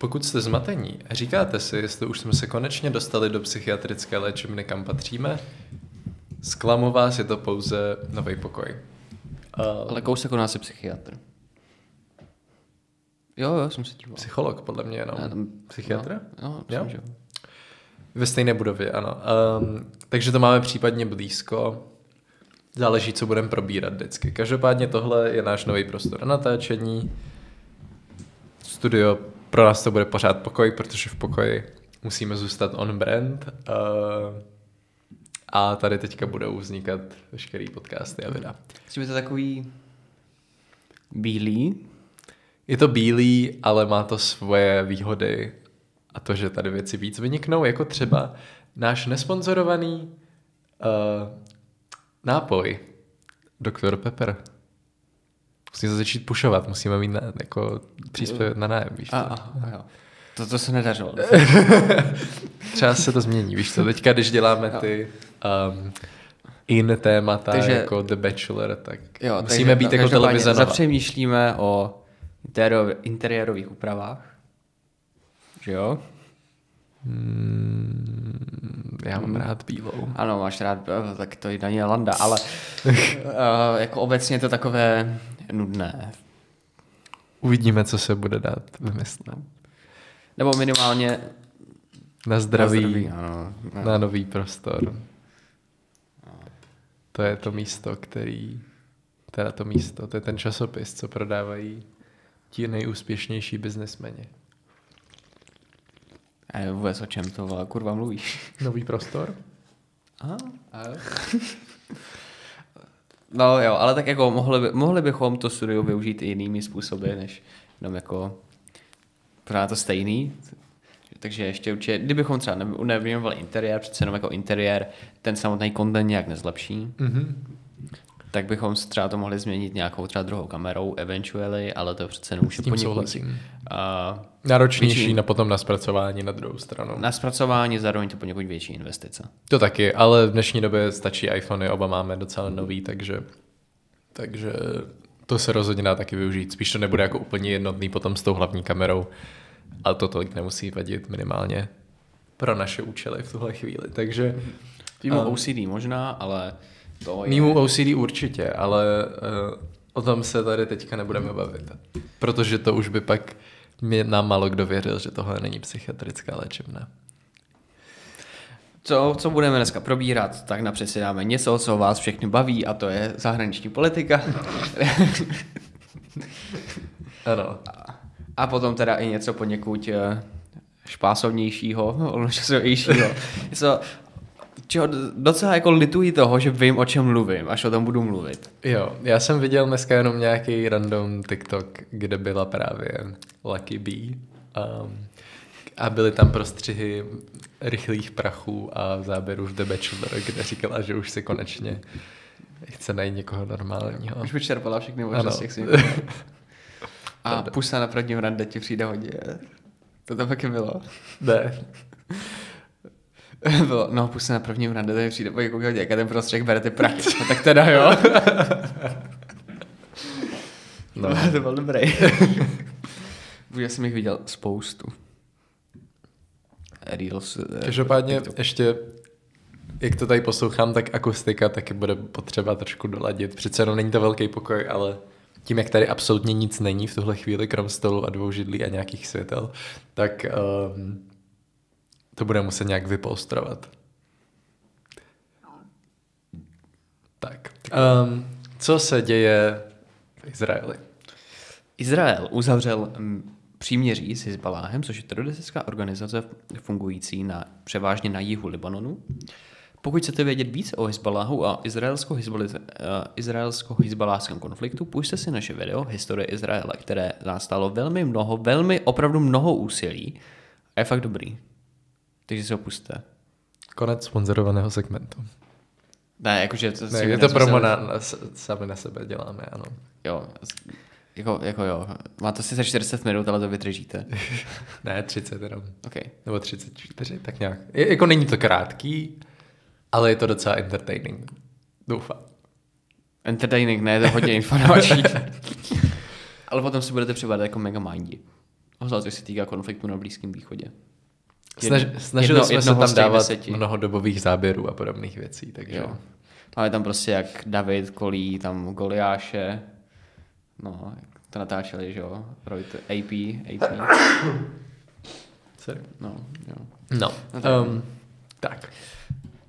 Pokud jste zmatení, říkáte si, jestli už jsme se konečně dostali do psychiatrické léčebny, kam patříme, zklamu vás, je to pouze nový pokoj. Ale kousek u nás je psychiatr. Jo, jsem si díval. Psycholog, podle mě jenom. Psychiatr? No, jo? že jo. Ve stejné budově, ano. Takže to máme případně blízko. Záleží, co budeme probírat vždycky. Každopádně tohle je náš nový prostor na natáčení. Studio, pro nás to bude pořád pokoj, protože v pokoji musíme zůstat on brand. A tady teďka budou vznikat veškerý podcasty a videa. Myslím, že to takový bílý. Je to bílý, ale má to svoje výhody a to, že tady věci víc vyniknou, jako třeba náš nesponzorovaný nápoj Dr. Pepper. Musíme začít pušovat, musíme mít jako příspěvek na nájem, víš co? Jo. To se nedařilo. Třeba se to změní, víš co? Teďka, když děláme ty in témata, takže, jako The Bachelor, tak jo, musíme být jako televize nova. Zapřemýšlíme o interiérových úpravách. Že jo? Já mám rád bílou. Ano, máš rád, tak to je Daniel Landa, ale jako obecně je to takové nudné. Uvidíme, co se bude dát vymyslet. Nebo minimálně na zdraví, ano. Na nový prostor. To je to místo, to je ten časopis, co prodávají ti nejúspěšnější biznesmeni. A vůbec o čem to kurva mluvíš? Nový prostor? Aha. No jo, ale tak jako mohli bychom to studio využít i jinými způsoby, než jenom jako pořád to stejný. Takže ještě určitě, kdybychom třeba nevyjmenovali interiér, přece jenom jako interiér, ten samotný content nějak nezlepší, tak bychom třeba to mohli změnit nějakou třeba druhou kamerou, eventually, ale to přece nemůže poněkud. Náročnější potom na zpracování na druhou stranu. Na zpracování zároveň to poněkud větší investice. To taky, ale v dnešní době stačí iPhony, oba máme docela nový, takže to se rozhodně dá taky využít. Spíš to nebude jako úplně jednotný potom s tou hlavní kamerou, ale to tolik nemusí vadit minimálně pro naše účely v tuhle chvíli. Takže Mimo OCD možná, ale to je... Mimo OCD určitě, ale o tom se tady teďka nebudeme bavit. Protože to už by pak nám málo kdo věřil, že tohle není psychiatrická léčebna. Co budeme dneska probírat, tak napřed si dáme něco, co vás všechny baví, a to je zahraniční politika. Ano. A potom teda i něco poněkud špásovnějšího, volnočasovějšího. Něco, čeho docela jako lituji toho, že vím, o čem mluvím, až o tom budu mluvit. Jo, já jsem viděl dneska jenom nějaký random TikTok, kde byla právě Lucky Bee a byly tam prostřihy rychlých prachů a záběrů v The Bachelor, kde říkala, že už si konečně chce najít někoho normálního. Už vyčerpala všechny možnosti. A pusa na prvním rande ti přijde hodně. To tam taky bylo. Ne. Bylo, no, pusa na prvním rande, to mi přijde hodně, jak ten prostřih bere ty prachy. No, tak teda jo. No. To byl dobrý. Já jsem jich viděl spoustu. Reels. Každopádně ještě, jak to tady poslouchám, tak akustika taky bude potřeba trošku doladit. Přece jenom není to velký pokoj, ale tím, jak tady absolutně nic není v tuhle chvíli, krom stolu a 2 židlí a nějakých světel, tak to bude muset nějak vypolstrovat. Tak. Co se děje v Izraeli? Izrael uzavřel příměří s Hizbaláhem, což je teroristická organizace fungující převážně na jihu Libanonu. Pokud chcete vědět víc o Hizbaláhu a izraelsko-hizbaláhském konfliktu, pusťte si naše video Historie Izraele, které nás stálo opravdu mnoho úsilí a je fakt dobrý. Takže si ho pusťte. Konec sponzorovaného segmentu. Ne, jakože... Je to promo sami na sebe děláme, ano. Jo, jako jo. Má to sice 40 minut, ale to vydržíte. Ne, 30 jenom. Okay. Nebo 34, tak nějak. Jako není to krátký, ale je to docela entertaining. Doufám. Entertaining, ne, to je hodně informační. Ale potom si budete připadat jako mega mindy. Ozvlášť, co se týká konfliktu na Blízkém východě. Snažili jsme se tam dávat 10. mnoho dobových záběrů a podobných věcí, takže... Jo. Ale tam prostě jak David kolí tam Goliáše, no, to natáčeli, že jo, AP. Sorry. No, jo. No, tak.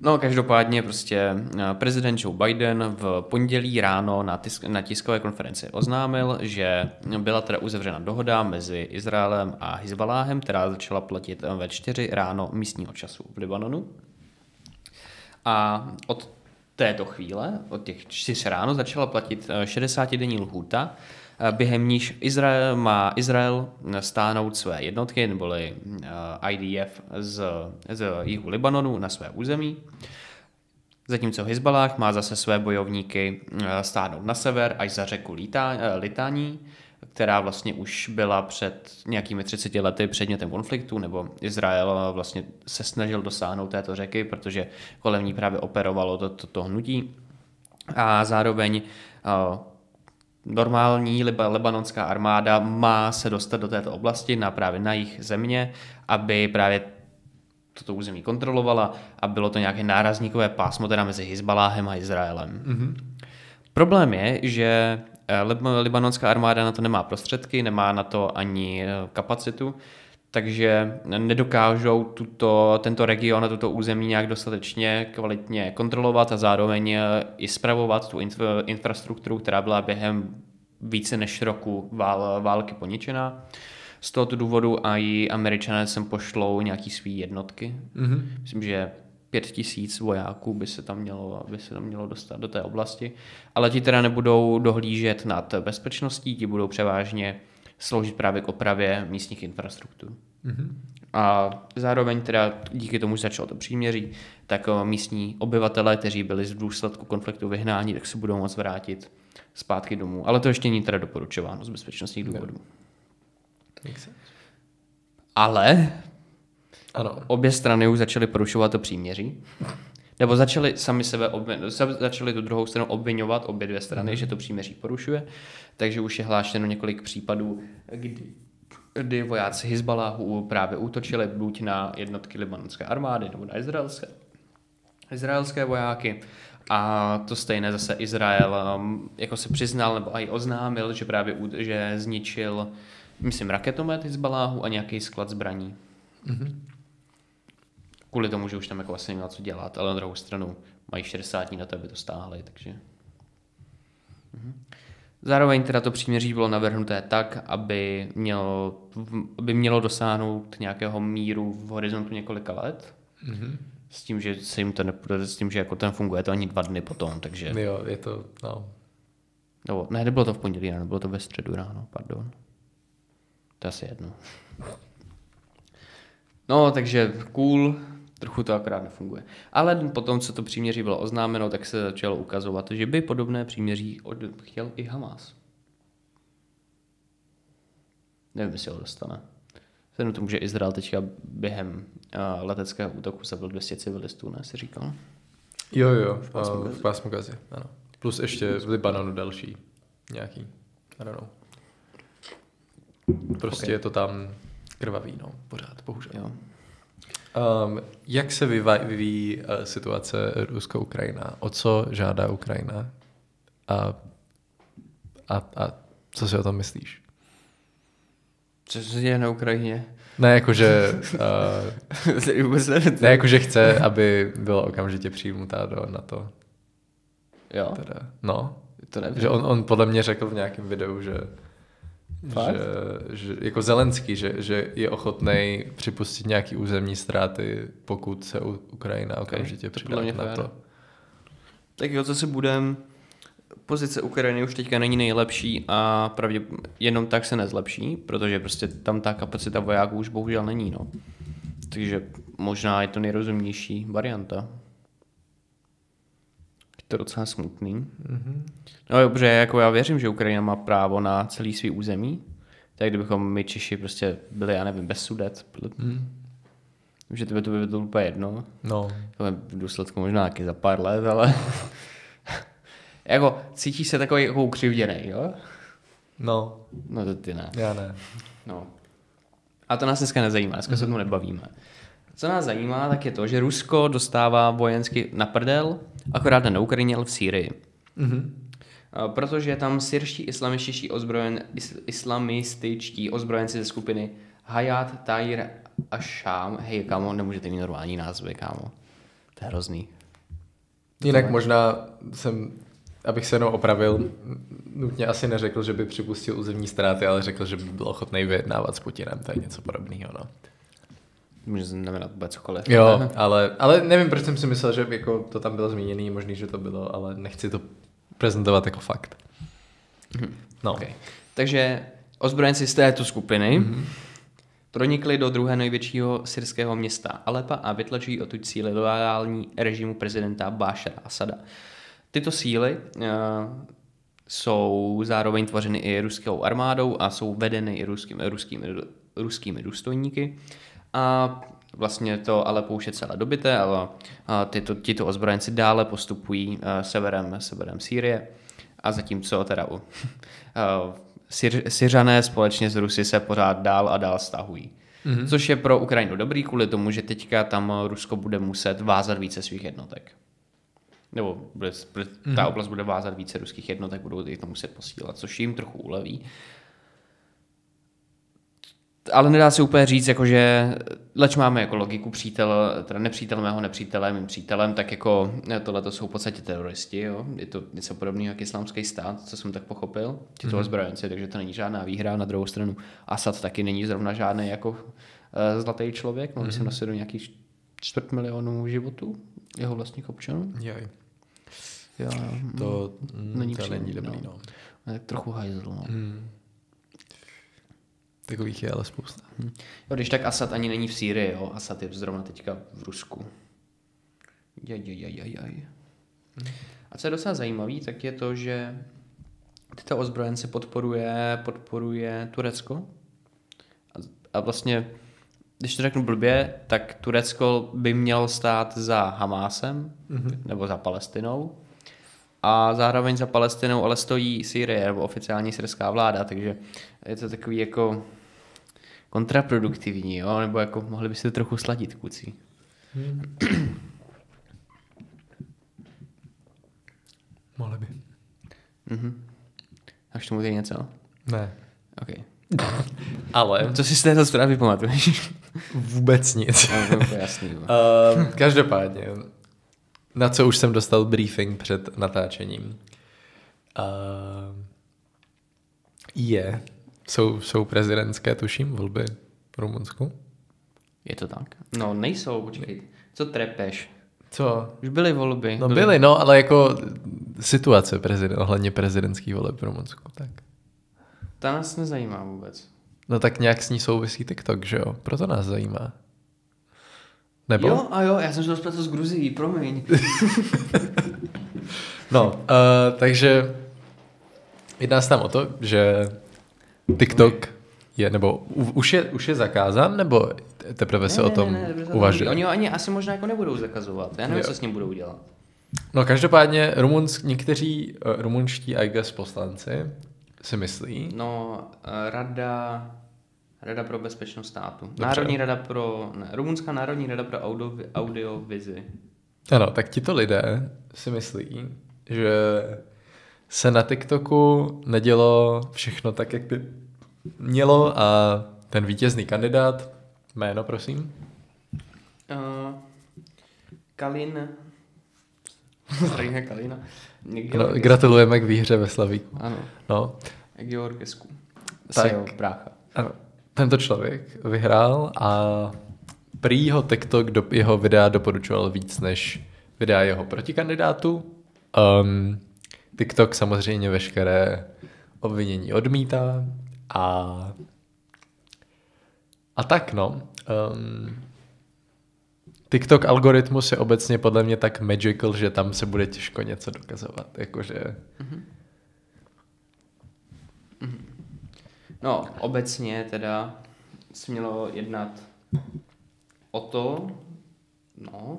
No, každopádně prostě prezident Joe Biden v pondělí ráno na tiskové konferenci oznámil, že byla teda uzavřena dohoda mezi Izraelem a Hizbaláhem, která začala platit ve 4 ráno místního času v Libanonu. A od této chvíle, od těch 4 ráno, začala platit 60-denní lhůta, během níž má Izrael stáhnout své jednotky, neboli IDF z jihu Libanonu na své území. Zatímco Hizbalách má zase své bojovníky stáhnout na sever až za řeku Litání, která vlastně už byla před nějakými 30 lety předmětem konfliktu, nebo Izrael vlastně se snažil dosáhnout této řeky, protože kolem ní právě operovalo toto hnutí. A zároveň normální libanonská armáda má se dostat do této oblasti právě na jih země, aby právě toto území kontrolovala a bylo to nějaké nárazníkové pásmo teda mezi Hizbaláhem a Izraelem. Mm-hmm. Problém je, že libanonská armáda na to nemá prostředky, nemá na to ani kapacitu, takže nedokážou tento region a tuto území nějak dostatečně kvalitně kontrolovat a zároveň i spravovat tu infrastrukturu, která byla během více než roku války poničená. Z tohoto důvodu i Američané sem pošlou nějaký svý jednotky. Mm-hmm. Myslím, že 5000 vojáků by se tam mělo dostat do té oblasti. Ale ti teda nebudou dohlížet nad bezpečností, ti budou převážně sloužit právě k opravě místních infrastruktur. Mm-hmm. A zároveň teda díky tomu, že začalo to příměří, tak místní obyvatelé, kteří byli z důsledku konfliktu vyhnáni, tak se budou moct vrátit zpátky domů. Ale to ještě není teda doporučováno z bezpečnostních důvodů. Ale ano. Obě strany už začaly porušovat to příměří. Nebo začaly začaly tu druhou stranu obviňovat obě dvě strany, že to příměří porušuje. Takže už je hlášeno několik případů, kdy vojáci Hizbaláhu právě útočili buď na jednotky libanonské armády nebo na izraelské vojáky. A to stejné zase Izrael jako se přiznal nebo i oznámil, že právě že zničil, myslím, raketomet Hizbaláhu a nějaký sklad zbraní. Mm-hmm. Kvůli tomu, že už tam jako vlastně neměl co dělat, ale na druhou stranu mají 60 dní na to, aby to stáhli, takže... Zároveň teda to příměří bylo navrhnuté tak, aby mělo dosáhnout nějakého míru v horizontu několika let. Mm-hmm. S tím, že se jim to nepodaří, s tím, že jako ten funguje to ani 2 dny potom, takže... Jo, je to, no. Nebo, ne, nebylo to v pondělí ráno, bylo to ve středu ráno, pardon. To je asi jedno. No, takže cool, trochu to akorát nefunguje. Ale potom, co to příměří bylo oznámeno, tak se začalo ukazovat, že by podobné příměří chtěl i Hamas. Nevím, jestli ho dostane. Vzhledem tomu, že Izrael teďka během leteckého útoku zabil 200 civilistů, ne, si říkal? Jo, v pásmu Gazy, ano. Plus ještě v Libanonu další nějaký, I don't know. Prostě okay. Je to tam krvavý, no, pořád, bohužel. Jo. Jak se vyvíjí situace Rusko-Ukrajina? O co žádá Ukrajina? A co si o tom myslíš? Co se děje na Ukrajině? Ne, jakože... ne, jakože chce, aby byla okamžitě přijmutá do NATO. Jo? Teda, no. To nevím. Že on podle mě řekl v nějakém videu, že jako Zelenský, že je ochotný připustit nějaký územní ztráty, pokud se Ukrajina okamžitě přidá na to. Tak jo, co si budem, pozice Ukrajiny už teďka není nejlepší a jenom tak se nezlepší, protože prostě tam ta kapacita vojáků už bohužel není, no. Takže možná je to nejrozumnější varianta. Je to docela smutný. Mm-hmm. No dobře, jako já věřím, že Ukrajina má právo na celý svý území, tak kdybychom my Češi prostě byli, já nevím, bez Sudet, že to by bylo úplně jedno. No. To je v důsledku možná nějaký za pár let, ale jako cítíš se takový jako ukřivděnej, jo? No. No to ty ne. Já ne. No. A to nás dneska nezajímá, dneska se tomu nebavíme. Co nás zajímá, tak je to, že Rusko dostává vojensky na prdel, akorát ne na Ukrajině, ale v Sýrii. Protože tam syrští islamističtí ozbrojenci ze skupiny Hayat Tahrir Ash-Sham. Hej, kámo, nemůžete mít normální názvy, kámo. To je hrozný. Jinak možná abych se jenom opravil, nutně asi neřekl, že by připustil územní ztráty, ale řekl, že by byl ochotný vyjednávat s Putinem. To je něco podobného, no. Může znamenat vůbec cokoliv. Jo, ale nevím, proč jsem si myslel, že jako to tam bylo zmíněný, možný, že to bylo, ale nechci to prezentovat jako fakt. No. Okay. Takže ozbrojenci z této skupiny pronikli do druhé největšího syrského města Alepa a vytlačují odtud síly loajální režimu prezidenta Bashara Asada. Tyto síly jsou zároveň tvořeny i ruskou armádou a jsou vedeny i ruskými důstojníky. A vlastně to Alepo už je celé dobyté, ale tyto ozbrojenci dále postupují severem Sýrie. A zatímco teda Syřané společně s Rusy se pořád dál a dál stahují. Což je pro Ukrajinu dobrý kvůli tomu, že teďka tam Rusko bude muset vázat více svých jednotek. Nebo ta oblast bude vázat více ruských jednotek, budou jich to muset posílat, což jim trochu uleví. Ale nedá se úplně říct, jakože leč máme jako logiku teda nepřítel mého nepřítele, mým přítelem, tak jako tohle jsou v podstatě teroristi, jo? Je to něco podobného jako islámský stát, co jsem tak pochopil, tyto ozbrojenci, takže to není žádná výhra. Na druhou stranu Asad taky není zrovna žádný jako zlatý člověk, mohli jsem nosit do nějakých 4 milionů životů jeho vlastních občanů. Jaj. Jo, To není dobrý, no. Tak trochu hajzl, no. Takových je ale spousta. Jo, když tak Asad ani není v Sýrii, jo. Asad je zrovna teďka v Rusku. Jaj. A co je docela zajímavý, tak je to, že tyto ozbrojence podporuje Turecko. A vlastně, když to řeknu blbě, tak Turecko by mělo stát za Hamásem, nebo za Palestinou. A zároveň za Palestinou ale stojí Sýrie, nebo oficiální syrská vláda, takže je to takový jako kontraproduktivní, jo? Nebo jako mohli by si to trochu sladit, kluci. Mohli by. Máš tomu tady něco? Ne. Okay. Ale Co si z této zprávy pamatuješ? vůbec nic. No, to je jasný. Každopádně, na co už jsem dostal briefing před natáčením. Jsou prezidentské, tuším, volby v Rumunsku. Je to tak? No, nejsou, počkej. Co trepeš? Co? Už byly volby. No byly, no, ale jako situace ohledně prezidentských voleb v Rumunsku, tak. Ta nás nezajímá vůbec. No tak nějak s ní souvisí TikTok, že jo? Proto nás zajímá. Nebo? Jo, já jsem se dostal z Gruzií, promiň. No, takže jedná se tam o to, že TikTok je, nebo už je zakázán, nebo teprve se o tom uvažuje? Oni ho ani asi možná jako nebudou zakazovat. Já nevím, co s ním budou dělat. No každopádně někteří rumunští I guess poslanci si myslí. No, Rada pro bezpečnost státu. Dobře. Rumunská národní rada pro audiovizi. Ano, tak tito lidé si myslí, že se na TikToku nedělo všechno tak, jak by mělo a ten vítězný kandidát, jméno prosím? Kalina. No, gratulujeme k výhře ve Slavíku. Ano. No. Georgescu. Tak, brácha. Ano. Tento člověk vyhrál a prý ho TikTok jeho videa doporučoval víc než videa jeho protikandidátu. TikTok samozřejmě veškeré obvinění odmítá a tak no. TikTok algoritmus je obecně podle mě tak magical, že tam se bude těžko něco dokazovat. Jakože... No, obecně teda se mělo jednat o to, no,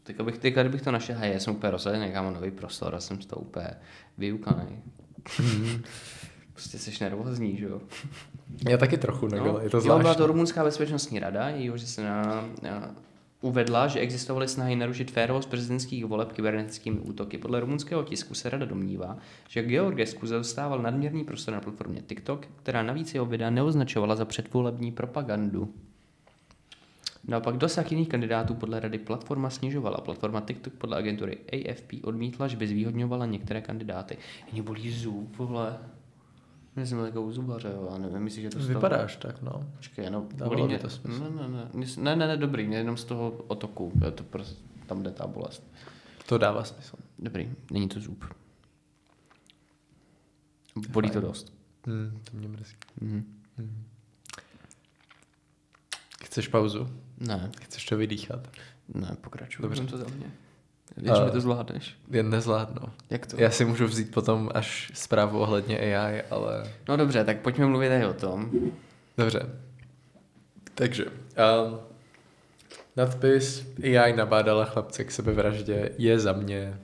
kdybych to našel, já jsem úplně rozhledný, někam nový prostor a jsem z toho úplně vyukaný. Prostě jsi nervózní, že jo? Já taky trochu, nebo je to byla zvláštní. to Rumunská bezpečnostní rada, jejíhož se uvedla, že existovaly snahy narušit férovost prezidentských voleb kybernetickými útoky. Podle rumunského tisku se rada domnívá, že Georgescu zastával nadměrný prostor na platformě TikTok, která navíc jeho videa neoznačovala za předvolební propagandu. Naopak dosah jiných kandidátů podle rady platforma snižovala. Platforma TikTok podle agentury AFP odmítla, že by zvýhodňovala některé kandidáty. Mě bolí zub, vole. Já jsem takovou zubaře, jo, a nevím, myslíš, že to Vypadáš tak, no. Počkej, no, Dávalo bolí by mě to smysl. Ne, dobrý, mě jenom z toho otoku, je to prostě, tam jde ta bolest. To dává smysl. Dobrý, není to zub. Bolí to dost. To mě mrzí. Mhm. Chceš pauzu? Ne, Chceš to vydýchat? ne, pokračuj. Dobře. To za mě. Víš, že to zvládneš. Jen nezvládnu. Jak to? Já si můžu vzít potom až zprávu ohledně AI, ale... No dobře, tak pojďme mluvit i o tom. Dobře. Takže, nadpis AI nabádala chlapce k sebevraždě je za mě...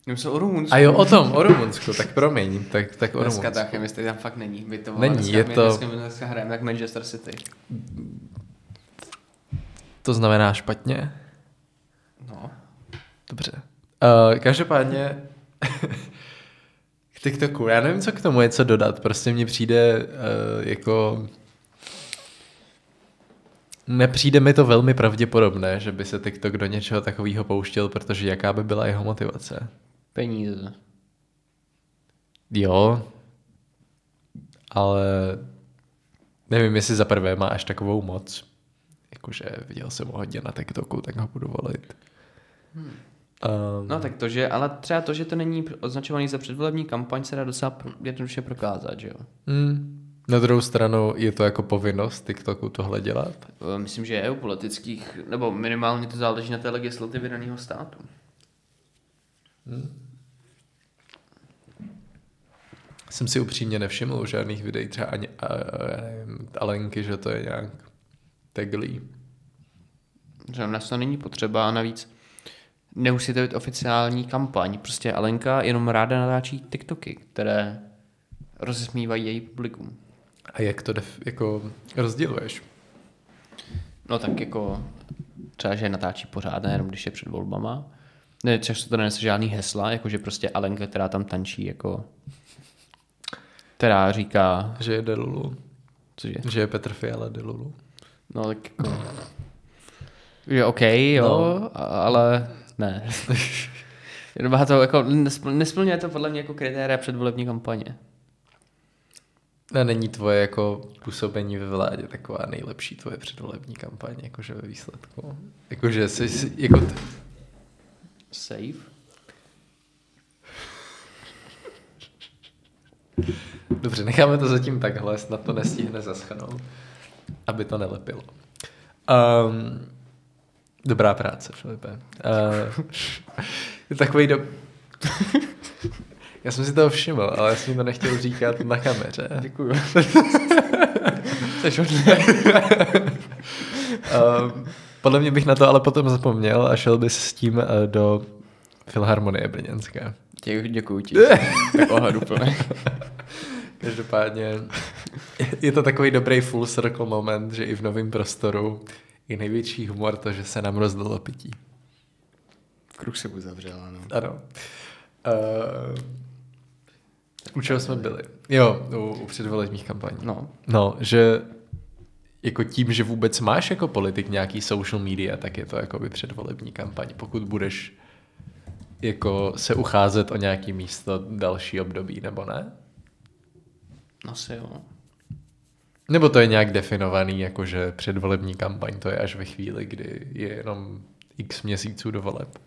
Nemyslel o Rumunsku. A jo, o Rumunsku, tak promiň, tak o Rumunsku. Dneska ta chemistry tam fakt není. By to Není, dneska, je my to... Dneska hrajeme jak Manchester City. To znamená špatně? No. Dobře. Každopádně k TikToku, já nevím, co k tomu je co dodat, prostě mně přijde jako... Nepřijde mi to velmi pravděpodobné, že by se TikTok do něčeho takového pouštěl, protože jaká by byla jeho motivace? Peníze. Jo, ale nevím, jestli za prvé má až takovou moc. Jakože viděl jsem ho hodně na TikToku, tak ho budu volit. No tak to, že, ale třeba to, že to není označovaný za předvolební kampaň, se dá docela jednoduše prokázat, že jo? Na druhou stranu je to jako povinnost TikToku tohle dělat? Myslím, že je u politických, nebo minimálně to záleží na té legislativě daného státu. Jsem si upřímně nevšiml u žádných videí, třeba ani nevím, Alenky, že to je nějak taglý. Že nás to není potřeba a navíc nemusí to být oficiální kampaň. Prostě Alenka jenom ráda natáčí TikToky, které rozesmívají její publikum. A jak to jako rozděluješ? No tak jako třeba, že natáčí pořád, jenom když je před volbama. Ne, často to nenese žádný hesla, jakože prostě Alenka, která tam tančí, jako která říká... Že je Delulu. Cože? Že je Petr Fiala Delulu. No tak jako... Že OK, jo, no. Ale ne. Jenom to jako nesplňuje to podle mě jako kritéria předvolební kampaně. A není tvoje jako působení ve vládě taková nejlepší tvoje předvolební kampaň, jakože ve výsledku? Jakože jsi jako... Safe? Dobře, necháme to zatím takhle, snad to nestihne zaschnout, aby to nelepilo. Dobrá práce, Filipe. Je takový Já jsem si toho všiml, ale já jsem to nechtěl říkat na kameře. Děkuju. Podle mě bych na to ale potom zapomněl a šel bys s tím do Filharmonie brněnské. Děkuju ti. Tak ohleduplně. Každopádně je to takový dobrý full circle moment, že i v novém prostoru je největší humor to, že se nám rozdalo pití. Kruh se uzavřel, ano. Ano. U čeho jsme byli? Jo, u předvolebních kampaní. No, že jako tím, že vůbec máš jako politik nějaký social media, tak je to jako by předvolební kampaň. Pokud budeš jako se ucházet o nějaký místo další období, nebo ne? Asi jo. Nebo to je nějak definovaný, jakože předvolební kampaň, to je až ve chvíli, kdy je jenom x měsíců do voleb.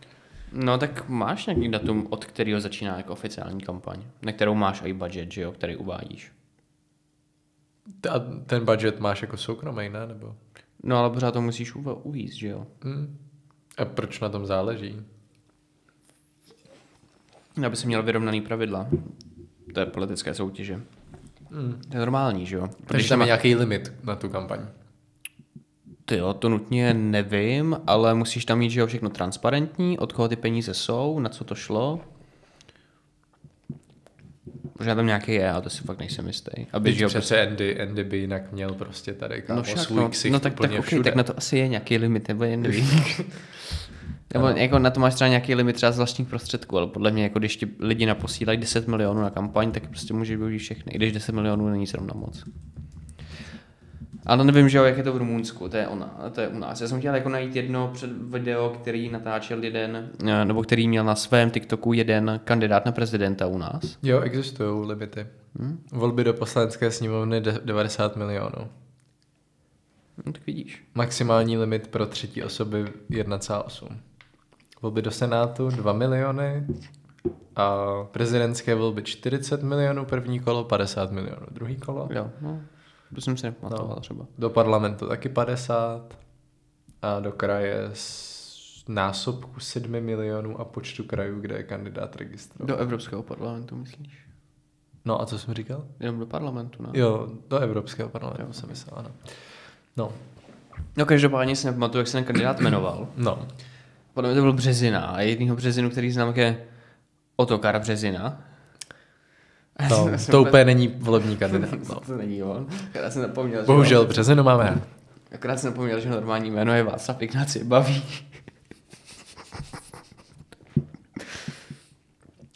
No tak máš nějaký datum, od kterého začíná jako oficiální kampaň, na kterou máš i budget, že jo, který uvádíš. A ten budget máš jako soukromý, ne? Nebo? No ale pořád to musíš uvíct, že jo. A proč na tom záleží? Aby se měl vyrovnaný pravidla. To je politické soutěže. To je normální, že jo. Takže tam je nějaký limit na tu kampaň. Ty jo, to nutně nevím, ale musíš tam mít, že jo, všechno transparentní, od koho ty peníze jsou, na co to šlo. Pořád tam nějaký je, ale to si fakt nejsem jistý. Teď přece Andy by jinak měl prostě tady kámo svůj ksicht tak úplně okay, všude. tak na to asi je nějaký limit, nebo jen nevím. Nebo jako na to máš třeba nějaký limit třeba z vlastních prostředků, ale podle mě, jako když ti lidi naposílají 10 milionů na kampaň, tak prostě můžeš využít všechny, i když 10 milionů není zrovna moc. Ale nevím, že jo, jak je to v Rumunsku, to je u nás. Já jsem chtěl jako najít jedno před video, který natáčel jeden, nebo který měl na svém TikToku jeden kandidát na prezidenta u nás. Jo, existují limity. Volby do poslanecké sněmovny 90 milionů. No, tak vidíš. Maximální limit pro třetí osoby 1,8. Volby do Senátu 2 miliony a prezidentské volby 40 milionů první kolo, 50 milionů druhý kolo. Jo, no, to jsem si nepamatoval třeba. Do parlamentu taky 50 a do kraje násobku 7 milionů a počtu krajů, kde je kandidát registrovaný. Do Evropského parlamentu, myslíš? No a co jsem říkal? Jenom do parlamentu, ne? Jo, do Evropského parlamentu jsem myslel, ano. No každopádně si nepamatuju, jak se ten kandidát jmenoval. No. Podle mě to byl Březina a jedného Březinu, který znám, je Ottokar Březina. No, to úplně není volební kandidát. No. To není on. Akorát jsem zapomněl, bohužel Březinu máme. Akorát jsem zapomněl, že normální jméno je Václav Ignáci Baví.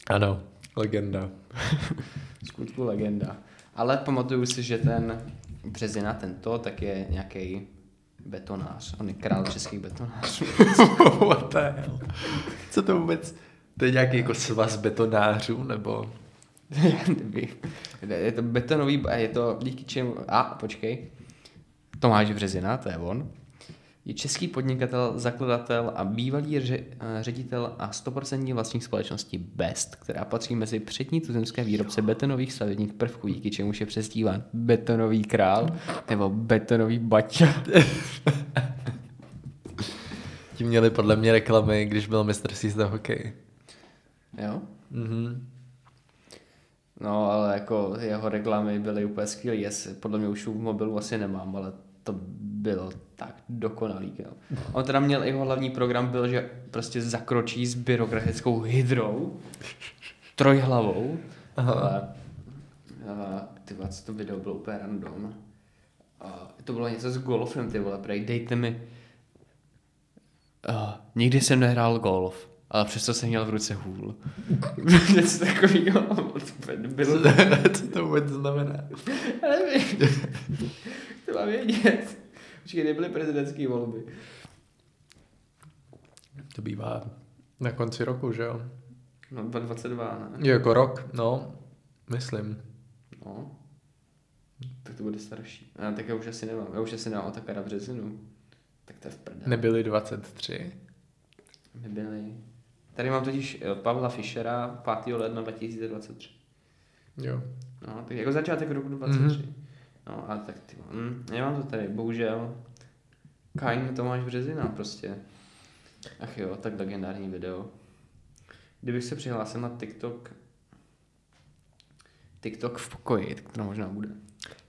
Ano, legenda. Skutku legenda. Ale pamatuju si, že ten Březina, tento, tak je nějaký betonář. On je král českých betonářů. What the hell? Co to vůbec? To je nějaký jako svaz betonářů, nebo? Je to betonový, je to díky čemu... počkej. Tomáš Březina, to je on. Je český podnikatel, zakladatel a bývalý ředitel a 100% vlastních společnosti Best, která patří mezi přední tuzemské výrobce betonových stavebních prvků, díky čemuž je přezdíván betonový král nebo betonový baťa. Ti měli podle mě reklamy, když byl mistrovství z hokej. Jo? Mhm. No, ale jako jeho reklamy byly úplně skvělý. Podle mě už v mobilu asi nemám, ale to bylo tak dokonalý. Jo. On teda měl, jeho hlavní program byl, že prostě zakročí s byrokratickou hydrou, trojhlavou. Ty vole, to video bylo úplně random. To bylo něco s golfem, ty vole, prej, dejte mi. Nikdy jsem nehrál golf, ale přesto jsem měl v ruce hůl. Něco takovýho. Co to vůbec znamená? Já nevím. To mám vědět. Počkej, nebyly prezidentské volby. To bývá na konci roku, že jo? No, 2022, ne? Jako rok, no, myslím. No. Tak to bude starší. Tak já už asi nemám. Já už asi nemám Otakara Březinu. Tak to je v prdele. Nebyly 23? Nebyly. Tady mám totiž Pavla Fischera 5. ledna 2023. Jo. No, tak jako začátek roku 2023. No, a tak ty nemám to tady, bohužel. Kain Tomáš Březina prostě. Ach jo, tak legendární video. Kdybych se přihlásil na TikTok v pokoji, tak to možná bude.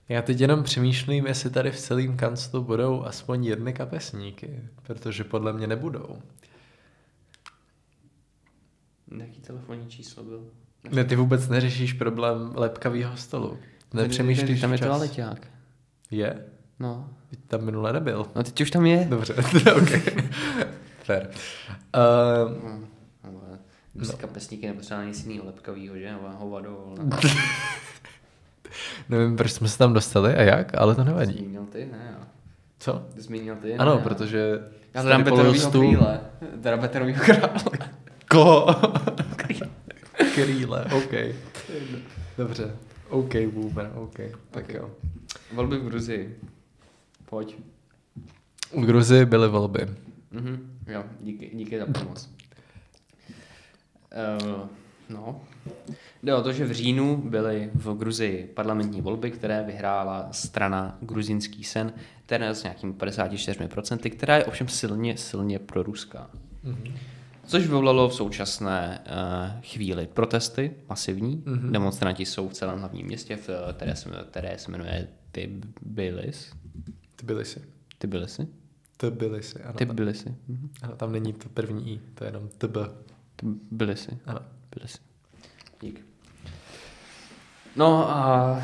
Já teď jenom přemýšlím, jestli tady v celém kanclu budou aspoň jedny kapesníky, protože podle mě nebudou. Jaký telefonní číslo byl? Ne, ty vůbec neřešíš problém lepkavýho stolu. Nepřemýšlíš tam je včas. to aleťák. Je? No. Teď tam minule nebyl. No teď už tam je. Dobře, ok. Fair. No. Kapesníky nepotřeba nic jiného lepkavýho, že? Nebo hovado. Nevím, proč jsme se tam dostali a jak, ale to nevadí. Zmínil ty? Ne, jo. Co? Ty zmínil ty? Ano, ne, protože... Já to dám betonovýho krýle. Teda betonovýho krále. Koho? Krýle, ok. Dobře. OK, boomer, OK. Tak jo. Volby v Gruzii. Pojď. V Gruzii byly volby. Jo, díky za pomoc. No. Jde o to, že v říjnu byly v Gruzii parlamentní volby, které vyhrála strana Gruzínský sen, která s nějakými 54%, která je ovšem silně proruská. Což vyvolalo v současné chvíli protesty masivní. Demonstranti jsou v celém hlavním městě, které se jmenuje Tbilisi, ano. Tbilisi. Ano, tam není to první I, to je jenom TB. Tbilisi. Ano. Tbilisi. Dík. No a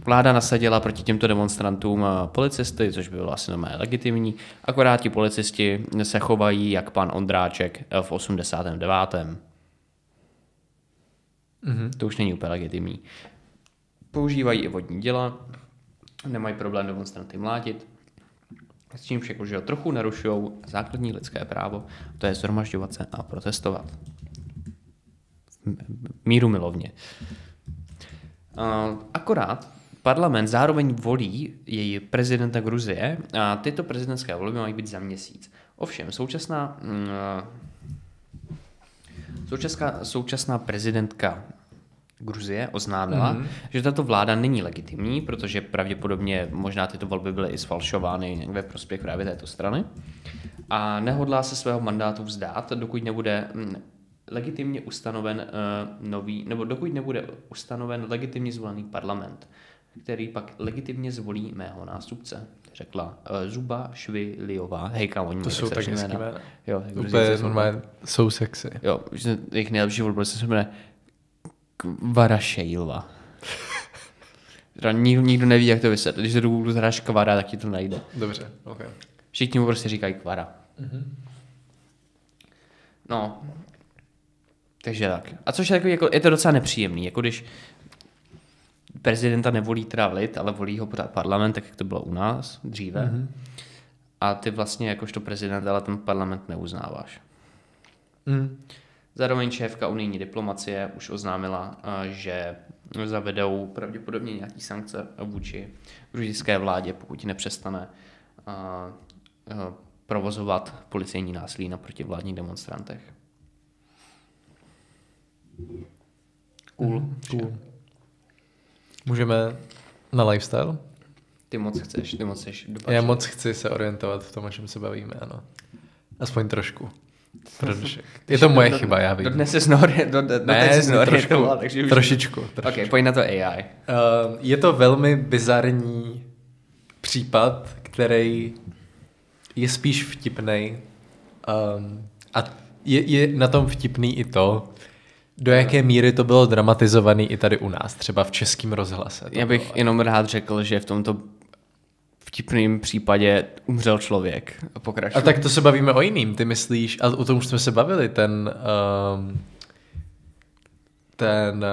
vláda nasadila proti těmto demonstrantům policisty, což by bylo asi normálně legitimní, akorát ti policisti se chovají jak pan Ondráček v 89. To už není úplně legitimní. Používají i vodní děla, nemají problém demonstranty mlátit, s čím však už trochu narušují základní lidské právo, to je shromažďovat se a protestovat. Míru milovně. Akorát parlament zároveň volí její prezidenta Gruzie a tyto prezidentské volby mají být za měsíc. Ovšem, současná prezidentka Gruzie oznámila, že tato vláda není legitimní, protože pravděpodobně možná tyto volby byly i sfalšovány ve prospěch právě této strany a nehodlá se svého mandátu vzdát, dokud nebude legitimně ustanoven dokud nebude ustanoven legitimně zvolený parlament, který pak legitimně zvolí mého nástupce, řekla Zubašviliová. Hej, kámo, oni to jsou tak hezký jména. Jo, úplně normálně jsou sexy. Jo, jejich nejlepší volba se jmenuje Kvarašejlova. Nikdo neví, jak to vysvětlit. Když se do Google zahráš Kvara, tak ti to najde. Dobře, ok. Všichni mu prostě říkají Kvara. No, takže tak. A což je takový, jako, je to docela nepříjemný, jako když prezidenta nevolí teda lid, ale volí ho pořád parlament, tak jak to bylo u nás dříve. A ty vlastně jakožto prezident, ale ten parlament neuznáváš. Zároveň šéfka unijní diplomacie už oznámila, že zavedou pravděpodobně nějaký sankce vůči gruzijské vládě, pokud nepřestane provozovat policejní násilí na protivládních demonstrantech. Cool. Můžeme na lifestyle? Ty moc chceš dopačit. Já moc chci se orientovat v tom, o čem se bavíme, ano. Aspoň trošku. Je to moje chyba, já vím. Dodnes jsi neorientoval, takže už... Trošičku. Ok, pojď na to AI. Je to velmi bizarní případ, který je spíš vtipnej. A je na tom vtipný i to, do jaké míry to bylo dramatizované i tady u nás, třeba v Českém rozhlase. Já bych jenom rád řekl, že v tomto vtipném případě umřel člověk. A tak to se bavíme o jiným, ty myslíš, a o tom už jsme se bavili, ten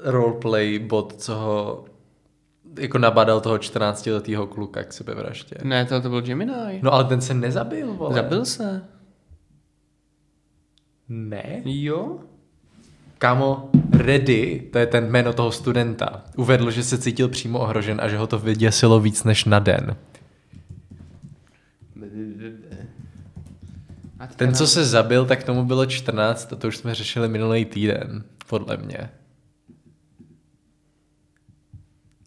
roleplay bot, co ho jako nabádal toho 14letého kluka k sebevraždě. Ne, to byl Gemini. No ale ten se nezabil, vole. Zabil se. Ne? Jo? Kámo, Reddy, to je ten jméno toho studenta, uvedl, že se cítil přímo ohrožen a že ho to vyděsilo víc než na den. Ten, co se zabil, tak tomu bylo 14 a to už jsme řešili minulý týden, podle mě.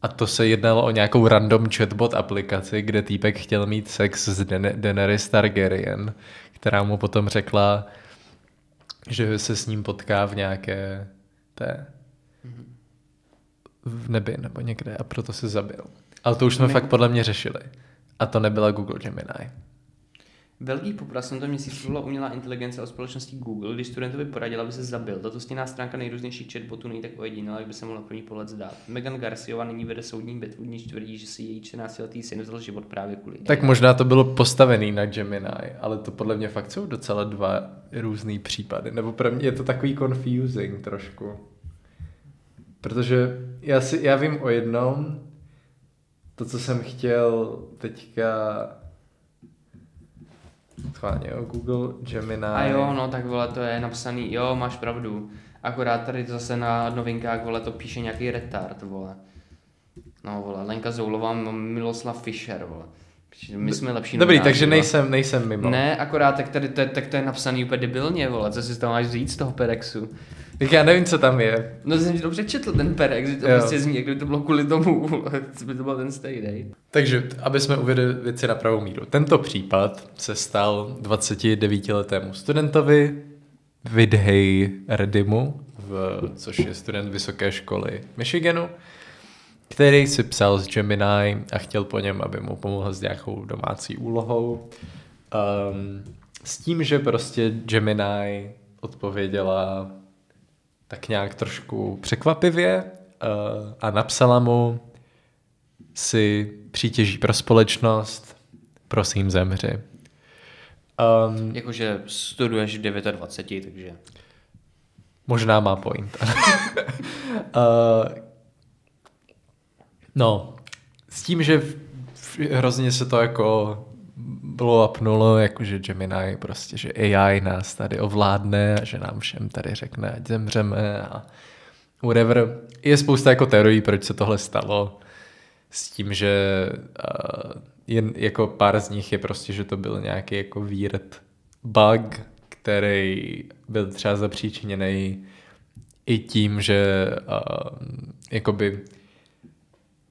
A to se jednalo o nějakou random chatbot aplikaci, kde týpek chtěl mít sex s Daenerys Targaryen, která mu potom řekla, že se s ním potká v nějaké v nebi nebo někde a proto se zabil. Ale to už jsme fakt podle mě řešili. A to nebyla Google Gemini. Belgii poprvé jsem to měsíc mluvila umělá inteligence o společnosti Google, když studentovi poradila, aby se zabil. Tato stěná stránka nejrůznějších chatbotů není tak ojedinělá, jak by se mohla první pohled zdát. Megan Garciová nyní vede soudní bitvu, v níž tvrdí, že si její 14letý syn vzal život právě kvůli. Tak možná to bylo postavený na Gemini, ale to podle mě fakt jsou docela dva různý případy. Nebo pro mě je to takový confusing trošku. Protože já vím o jednom, to, co jsem chtěl teďka schválně, jo, Google Gemini. A jo, no tak vole, to je napsaný, jo, máš pravdu. Akorát tady zase na novinkách, vole, to píše nějaký retard, vole. No, vole, Lenka Zoulová, Miloslav Fischer, vole. My jsme lepší. Dobrý, takže nejsem mimo. Ne, akorát tak to je napsaný úplně debilně, vole, co si tam máš říct z toho Perexu. Tak já nevím, co tam je. No jsem dobře četl ten Perex, že to prostě zní, jak kdyby to bylo kvůli tomu, by to byl ten stejný. Takže, aby jsme uvedli věci na pravou míru. Tento případ se stal 29letému studentovi Vidhej Redimu, což je student vysoké školy Michiganu, který si psal s Gemini a chtěl po něm, aby mu pomohl s nějakou domácí úlohou. S tím, že prostě Gemini odpověděla tak nějak trošku překvapivě a napsala mu: si přítěží pro společnost, prosím zemři. Jakože studuješ v 29, takže... Možná má point. No, s tím, že hrozně se to jako blow-upnulo, jakože Gemini prostě, že AI nás tady ovládne a že nám všem tady řekne, ať zemřeme a whatever. Je spousta jako teorií, proč se tohle stalo. S tím, že jen jako pár z nich je prostě, že to byl nějaký jako weird bug, který byl třeba zapříčiněný i tím, že jakoby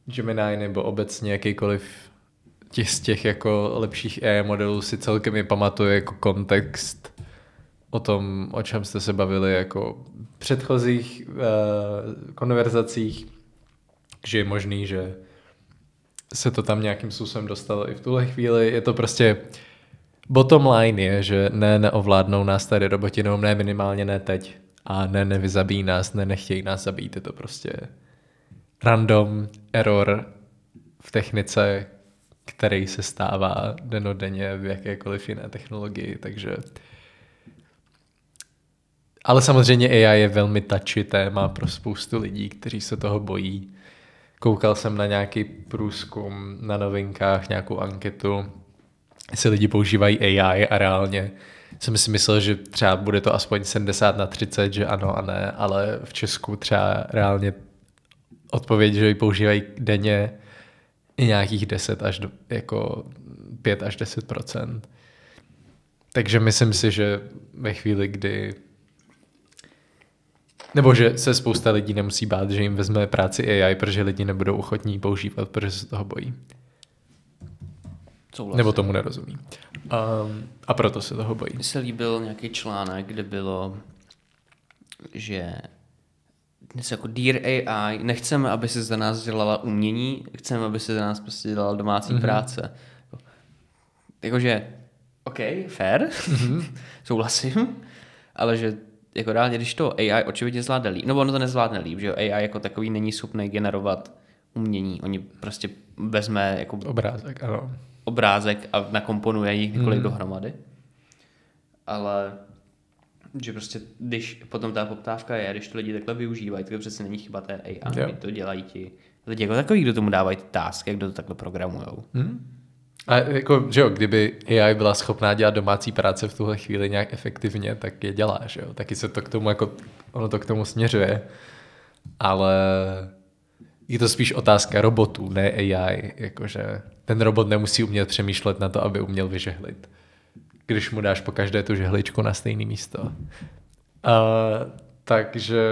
Gemini nebo obecně jakýkoliv z těch jako lepších AI modelů si celkem i pamatuje jako kontext o tom, o čem jste se bavili jako v předchozích konverzacích, že je možný, že se to tam nějakým způsobem dostalo i v tuhle chvíli. Je to prostě bottom line je, že neovládnou nás tady robotinou, ne minimálně ne teď a nevyzabíjí nás, nechtějí nás zabít. Je to prostě random error v technice, který se stává dennodenně v jakékoliv jiné technologii, takže... Ale samozřejmě AI je velmi touchy téma pro spoustu lidí, kteří se toho bojí. Koukal jsem na nějaký průzkum na Novinkách, nějakou anketu, jestli lidi používají AI a reálně jsem si myslel, že třeba bude to aspoň 70/30, že ano a ne, ale v Česku třeba reálně odpověď, že ji používají denně i nějakých 5 až 10%. Takže myslím si, že ve chvíli, kdy nebo že se spousta lidí nemusí bát, že jim vezme práci AI, protože lidi nebudou ochotní používat, protože se toho bojí. Souhlasím. Nebo tomu nerozumí. A proto se toho bojí. Mně se líbil nějaký článek, kde bylo, že něco jako Dear AI, nechceme, aby si za nás dělala umění, chceme, aby si za nás prostě dělala domácí práce. Jakože, OK, fair, souhlasím, ale že jako reálně, když to AI očividně zvládne líp, no ono to nezvládne líp, že AI jako takový není schopný generovat umění, oni prostě vezme jako obrázek a nakomponuje jich několik dohromady, ale že prostě, když potom ta poptávka je, když to lidi takhle využívají, tak to přece není chyba té AI, to dělají ti lidi jako takový, kdo tomu dávají tasky, kdo to takhle programujou. A jako, že jo, kdyby AI byla schopná dělat domácí práce v tuhle chvíli nějak efektivně, tak je dělá, že jo. Taky se to k tomu jako, ono to k tomu směřuje, ale je to spíš otázka robotů, ne AI, jakože ten robot nemusí umět přemýšlet na to, aby uměl vyžehlit, když mu dáš po každé tu žehličku na stejné místo. Takže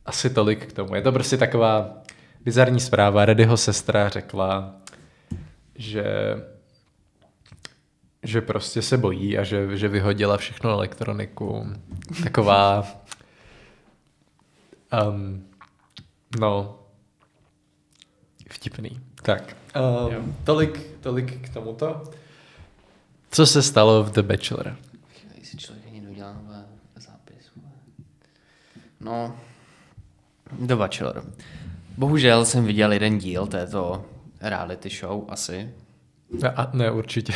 asi tolik k tomu. Je to prostě taková bizarní zpráva. Reddyho sestra řekla, že prostě se bojí a že vyhodila všechno elektroniku. Taková vtipný. Tak, tolik k tomuto. Co se stalo v The Bachelor? Jestli člověk ani dodělá nové zápis. No, The Bachelor. Bohužel jsem viděl jeden díl této reality show asi. Ne, určitě.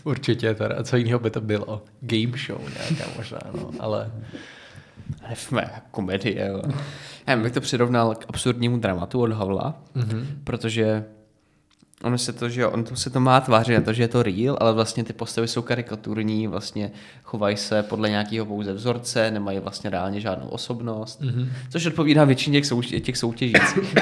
Určitě teda. Co jiného by to bylo? Game show nějaká možná, no, ale... Komedie, jo. Já bych to přirovnal k absurdnímu dramatu od Havla, protože on se to má tvářit na to, že je to real, ale vlastně ty postavy jsou karikaturní, vlastně chovají se podle nějakého pouze vzorce, nemají vlastně reálně žádnou osobnost, což odpovídá většině těch soutěžících.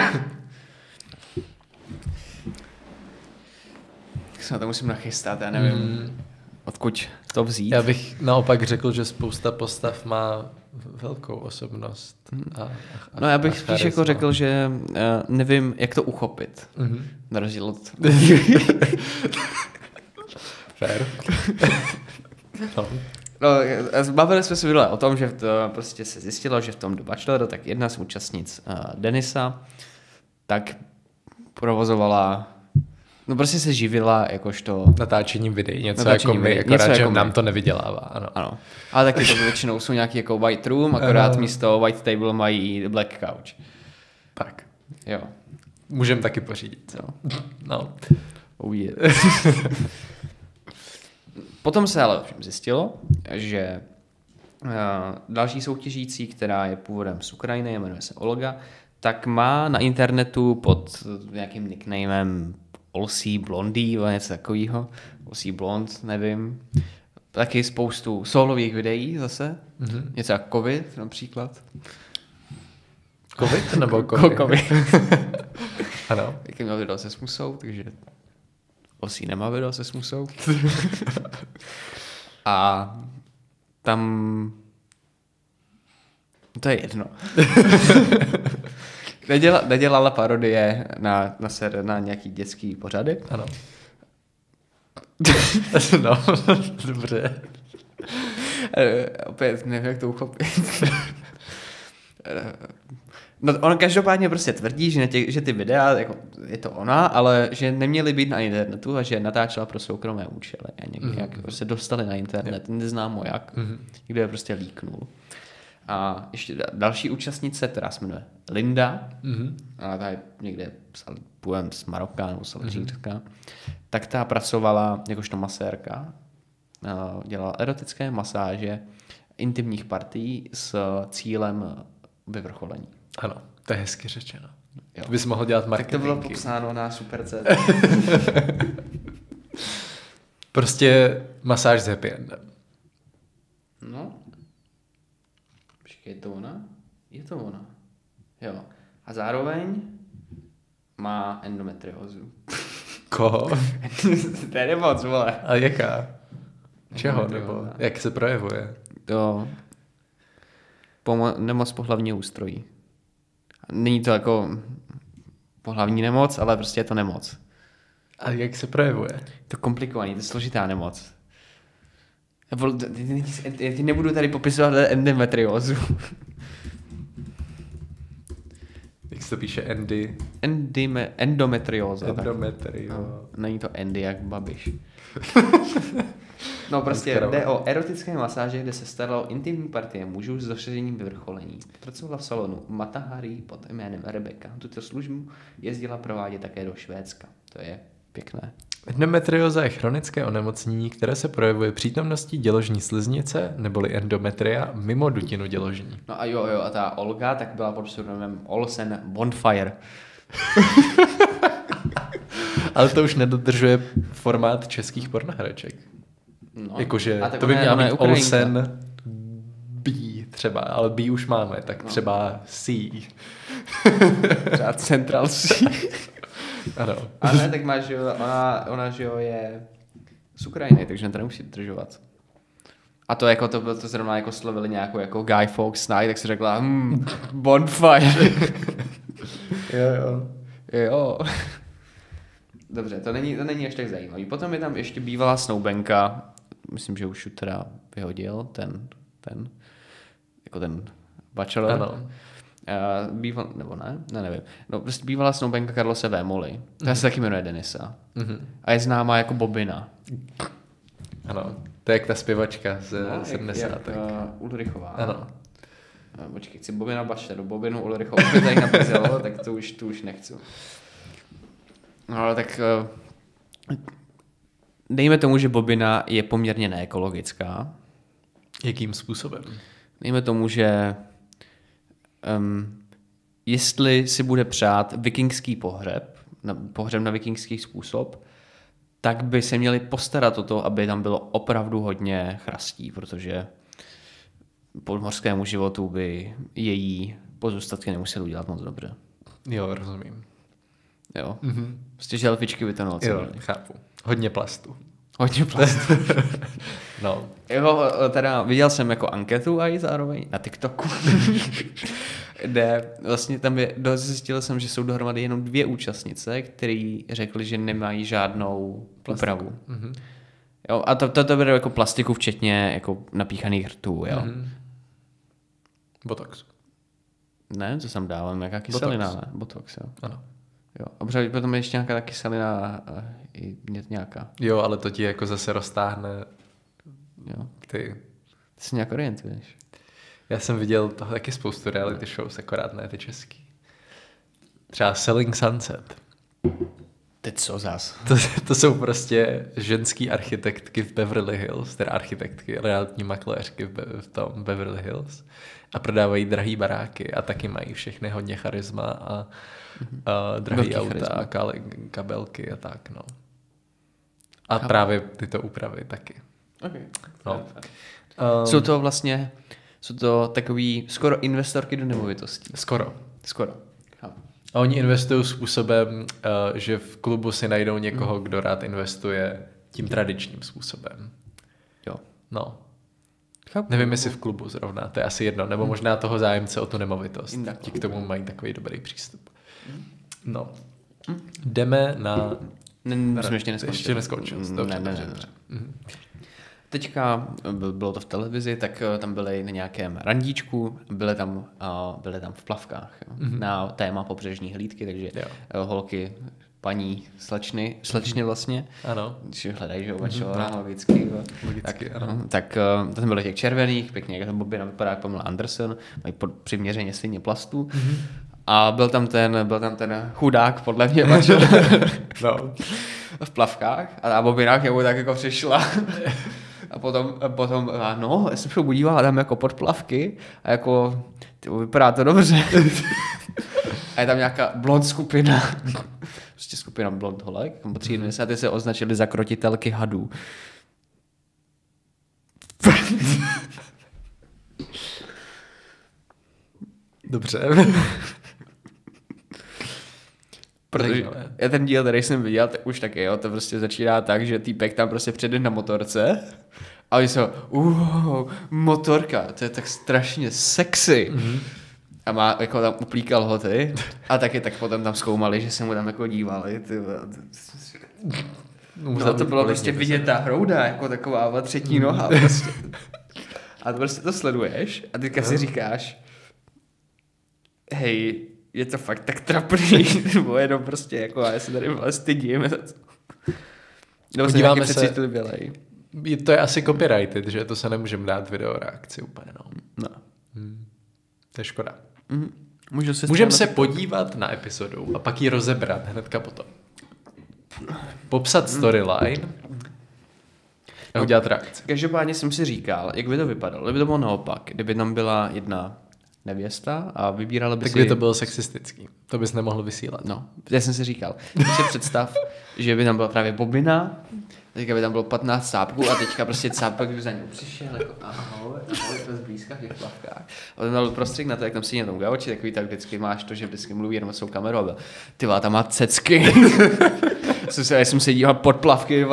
Se na to musím nachystat, já nevím, odkud to vzít. Já bych naopak řekl, že spousta postav má velkou osobnost. No já bych spíš jako řekl, že nevím, jak to uchopit. Na rozdíl od... Fair. No, bavili jsme se o tom, že to prostě se zjistilo, že v tom The Bacheloru, tak jedna z účastnic Denisa, tak provozovala No prostě se živila jakožto... Natáčením videí, něco Natáčením jako my, videí, akorát, něco že jako nám my. to nevydělává, ano. Ano. Ale taky to většinou jsou nějaký jako white room, akorát místo white table mají black couch. Tak. Jo. Můžeme taky pořídit. Jo. No. Oh yeah. Potom se ale zjistilo, že další soutěžící, která je původem z Ukrajiny, jmenuje se Olga, tak má na internetu pod nějakým nicknamem Olsí Blondie, nebo něco takového. Olsí Blond, nevím. Taky spoustu solových videí zase. Mm-hmm. Něco jako COVID například. COVID nebo COVID? COVID. Ano. Jaký měl video se Smusou, takže Olsí nemá video se Smusou. A tam... To je jedno. Nedělala parodie na nějaký dětský pořady. Ano. No, dobře. Opět nevím, jak to uchopit. No, on každopádně prostě tvrdí, že ty videa, jako, je to ona, ale že neměly být na internetu a že natáčela pro soukromé účely. A nějak se dostali na internet, neznámo jak, kdo je prostě líknul. A ještě další účastnice, která se jmenuje Linda, a ta je někde původem z Maroka nebo z Alžírska, tak ta pracovala jakožto masérka, dělala erotické masáže intimních partií s cílem vyvrcholení. Ano, to je hezky řečeno. Jo. To bys mohl dělat marketingy. Tak to bylo popsáno na Super.cz. Prostě masáž s happy endem. No. Počkej, je to ona? Je to ona. Jo. A zároveň má endometriózu. Koho? To je nemoc, vole. A jaká? Čeho? Nebo jak se projevuje? To nemoc pohlavního ústrojí. Není to jako pohlavní nemoc, ale prostě je to nemoc. A jak se projevuje? Je to komplikovaný, to je složitá nemoc. Já ti nebudu tady popisovat endometriózu. Jak se to píše? Endy? Endometrióza. Endometrio. Není to Andy jak Babiš. No prostě jde o erotické masáže, kde se staralo o intimní partie mužů s dosažením vyvrcholení. Pracovala v salonu Matahari pod jménem Rebecca. Tuto službu jezdila provádět také do Švédska. To je pěkné. Endometrioza je chronické onemocnění, které se projevuje přítomností děložní sliznice neboli endometria mimo dutinu děložní. No a jo, a ta Olga tak byla pod pseudonymem Olsen Bonfire. Ale to už nedodržuje formát českých pornohereček. No. Jakože A tak to by měla být Ukrajinka. Olsen B třeba, ale B už máme, tak třeba C. Třeba Central C. Ano. A ne, tak máš, jo, ona že jo, je z Ukrajiny, takže to nemusí dodržovat. A to jako to zrovna jako slovili nějakou jako Guy Fawkes Night, tak si řekla Bonfire. Jo. Dobře, to není až tak zajímavý. Potom je tam ještě bývalá snoubenka, myslím, že už ji teda vyhodil, ten bachelor. Ano. Nebo ne, nevím. No, prostě bývalá snoubenka Karlose Vémoly. Ta se taky jmenuje Denisa. A je známá jako Bobina. Ano, to je jak ta zpěvačka z 70. Ulrichová. Ano. Počkej, chci Bobina Bachelor, Bobinu Ulrichovou by tady napísalo, tak to už nechci. No ale tak dejme tomu, že Bobina je poměrně neekologická. Jakým způsobem? Dejme tomu, že jestli si bude přát vikingský pohřeb na vikingský způsob, tak by se měli postarat o to, aby tam bylo opravdu hodně chrastí, protože podmořskému životu by její pozůstatky nemuseli udělat moc dobře. Jo, rozumím. Jo. Prostě želvičky by to noci. Jo, chápu. Hodně plastu. Hodně plastu. No. Jo, teda viděl jsem jako anketu a i zároveň na TikToku, kde vlastně tam zjistil jsem, že jsou dohromady jenom 2 účastnice, který řekli, že nemají žádnou úpravu. Jo, a to bude jako plastiku včetně jako napíchaných rtů, jo. Botox. Ne, co jsem dával, nějaká kyselina, ne? Botox, jo. Ano. Jo. A protože potom je ještě nějaká ta kyselina a i nějaká. Jo, ale to ti jako zase roztáhne Jo. ty. Ty se nějak orientuješ. Já jsem viděl toho taky spoustu reality shows, akorát ne ty český. Třeba Selling Sunset. Teď co zás? To jsou prostě ženský architektky v Beverly Hills, teda architektky, realitní makléřky v tom Beverly Hills a prodávají drahý baráky a taky mají všechny hodně charisma a drahý Velký auta charisma. a kabelky a tak, no. A Chápu. právě tyto úpravy taky. Okay. No. Jsou to takový skoro investorky do nemovitostí. Skoro. Skoro. Chápu. A oni investují způsobem, že v klubu si najdou někoho, kdo rád investuje tím tradičním způsobem. Jo. No. Chápu. Nevím, jestli v klubu zrovna, to je asi jedno, nebo možná toho zájemce o tu nemovitost. Ti k tomu mají takový dobrý přístup. No. Jdeme na... Jsme ještě neskončili. Ještě neskončil. Dobře, Ne. dobře. Teďka bylo to v televizi, tak tam byli na nějakém randíčku, byli tam v plavkách na téma pobřežní hlídky, takže holky, paní, slečny vlastně, Ano. když hledají, že obačová, logicky. Tak tam byli těch červených, pěkně, jak to Bobina vypadá jak Pamela Anderson, mají přiměřeně stejně plastu. A byl tam ten chudák, podle mě, No. v plavkách a Bobina k němu tak jako přišla. A potom já jsem se podívala tam jako pod plavky a jako, vypadá to dobře. A je tam nějaká blond skupina. Prostě skupina blond holek. Po 3 se označili za krotitelky hadů. Dobře. Protože já ten díl, který jsem viděl, tak už taky, jo, to prostě začíná tak, že týpek tam prostě přijde na motorce a oni jsou, motorka, to je tak strašně sexy. A má, jako tam uplíkal ho ty a taky tak potom tam zkoumali, že se mu tam jako dívali. No to bylo prostě vidět ta hrouda, jako taková třetí noha prostě. A to prostě to sleduješ a teďka si říkáš, hej, je to fakt tak trapný, nebo jenom prostě jako já se tady vlastně stydím. Nebo se nějaký předsvětili bělej. To je asi copyrighted, že to se nemůžeme dát video reakci úplně, no. To je škoda. Můžeme se podívat na epizodu a pak ji rozebrat hnedka potom. Popsat storyline a udělat reakci. Každopádně jsem si říkal, jak by to vypadalo, kdyby to bylo naopak, kdyby tam byla jedna nevěsta a vybírala by tak si... by to bylo sexistický. To bys nemohl vysílat. No, já jsem si říkal. Teď si představ, že by tam byla právě Bobina, teďka by tam bylo 15 cápků a teďka prostě cápek by za ním přišel, jako ahoj, to zblízka v těch plavkách. A tam dal prostřih na to, jak tam sedí na tom gauči, takový tak vždycky máš to, že vždycky mluví jenom s tou kamerou a byl, ty tam má cecky. Já jsem se díval pod plavky,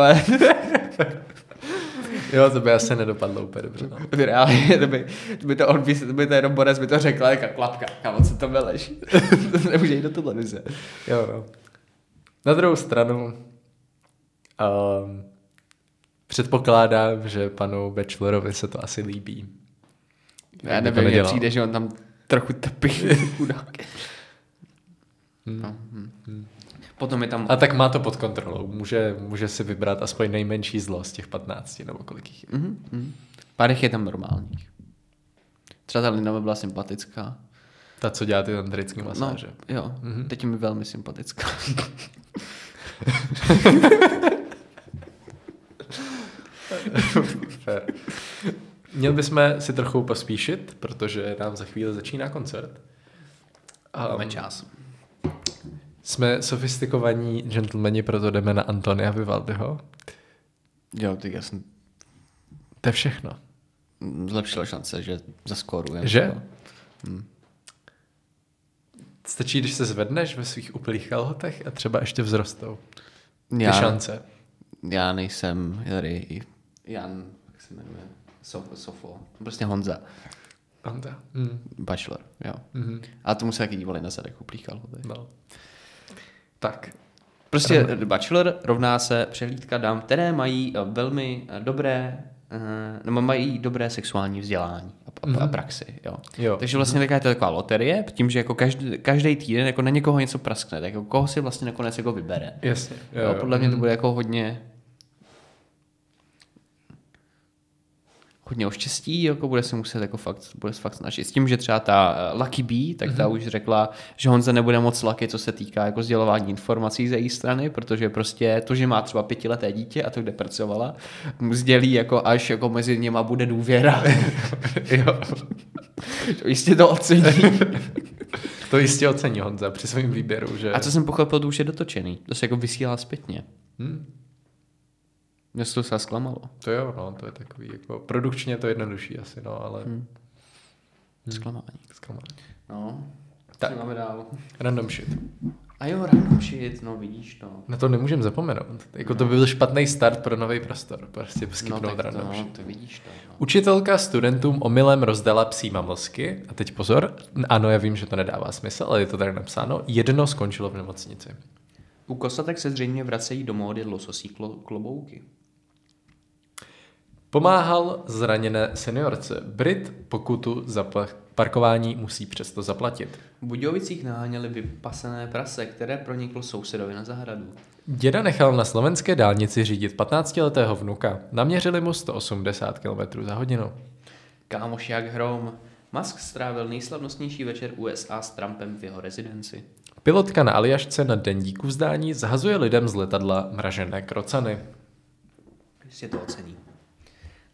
Jo, to by asi nedopadlo úplně dobře. No. Reálně, to by to jenom Boris by to řekla, jaká klapka, kámo, co to veleš. To nemůže jít do televize. Jo, no. Na druhou stranu předpokládám, že panu Bachelorovi se to asi líbí. Já nevím, mně přijde, že on tam trochu trpí. Potom je tam... A tak má to pod kontrolou. Může si vybrat aspoň nejmenší zlo z těch 15, nebo kolik jich je. Pár jich je tam normálních. Třeba ta Linda by byla sympatická. Ta, co dělá ty tantrický masáže. No, jo, teď je mi velmi sympatická. Fair. Měli bychom si trochu pospíšit, protože nám za chvíli začíná koncert. Máme čas. Jsme sofistikovaní gentlemani, proto jdeme na Antonia Vivaldiho. Jo, tak já jsem... To je všechno. Zlepšila šance, že zaskórujeme. Že? Stačí, když se zvedneš ve svých úplných kalhotech a třeba ještě vzrostou. Ty šance. Já nejsem tady Jan, jak se jmenuje? Sofo. Prostě Honza. Honza. Bachelor, jo. A tomu se taky dívali na zadek úplných kalhotech. No. Tak. Prostě Bachelor rovná se přehlídka dám, které mají velmi dobré nebo mají dobré sexuální vzdělání a praxi. Jo. Jo. Takže vlastně je to taková loterie, tím, že jako každý týden jako na někoho něco praskne, tak jako koho si vlastně nakonec jako vybere. Jasně. Jo, podle mě to bude jako hodně o štěstí, jako bude se muset jako bude se fakt snažit. S tím, že třeba ta Lucky Bee, tak ta už řekla, že Honza nebude moc lucky, co se týká jako sdělování informací ze její strany, protože prostě to, že má třeba 5leté dítě a to, kde pracovala, mu sdělí jako až jako mezi něma bude důvěra. Jo. To jistě to ocení. To jistě ocení Honza při svém výběru. Že... A co jsem pochopil, to už je dotočený. To se jako vysílá zpětně. Mě se to se zklamalo. To jo, no, to je takový, jako produkčně to jednodušší asi, no, ale... Zklamání. No, tak. Máme dál. Random shit. A jo, random shit, no vidíš to. Na to nemůžem zapomenout. Jako to by byl špatný start pro nový prostor. Prostě skipnout random shit. To vidíš to. No. Učitelka studentům omylem rozdala psí mamlsky. A teď pozor, ano, já vím, že to nedává smysl, ale je to tady napsáno. Jedno skončilo v nemocnici. U kosatek se zřejmě vracejí do módy lososí klobouky. Pomáhal zraněné seniorce. Brit pokutu za parkování musí přesto zaplatit. V Budějovicích naháněli vypasené prase, které proniklo sousedovi na zahradu. Děda nechal na slovenské dálnici řídit 15letého vnuka. Naměřili mu 180 km za hodinu. Kámoš jak hrom. Musk strávil nejslavnostnější večer USA s Trumpem v jeho rezidenci. Pilotka na Aljašce na den díku vzdání zahazuje lidem z letadla mražené krocany. Si to ocení.